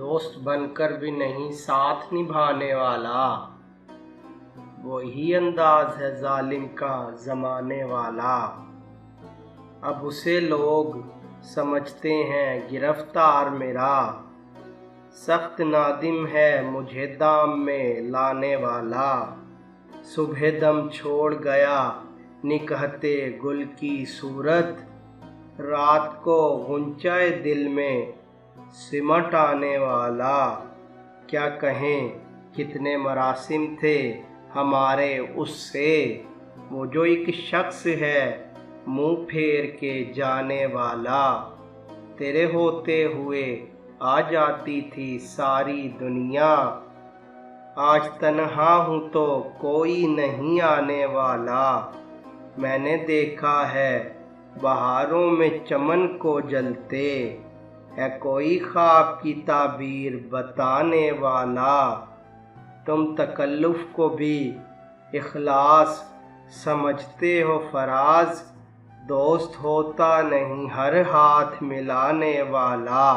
दोस्त बनकर भी नहीं साथ निभाने वाला, वही अंदाज है जालिम का जमाने वाला। अब उसे लोग समझते हैं गिरफ्तार मेरा, सख्त नादिम है मुझे दाम में लाने वाला। सुबह दम छोड़ गया निकहते गुल की सूरत, रात को गुंचाए दिल में सिमट आने वाला। क्या कहें कितने मरासिम थे हमारे उससे, वो जो एक शख्स है मुंह फेर के जाने वाला। तेरे होते हुए आ जाती थी सारी दुनिया, आज तन्हा हूँ तो कोई नहीं आने वाला। मैंने देखा है बहारों में चमन को जलते, है कोई ख्वाब की ताबीर बताने वाला। तुम तकल्लुफ़ को भी इखलास समझते हो फराज, दोस्त होता नहीं हर हाथ मिलाने वाला।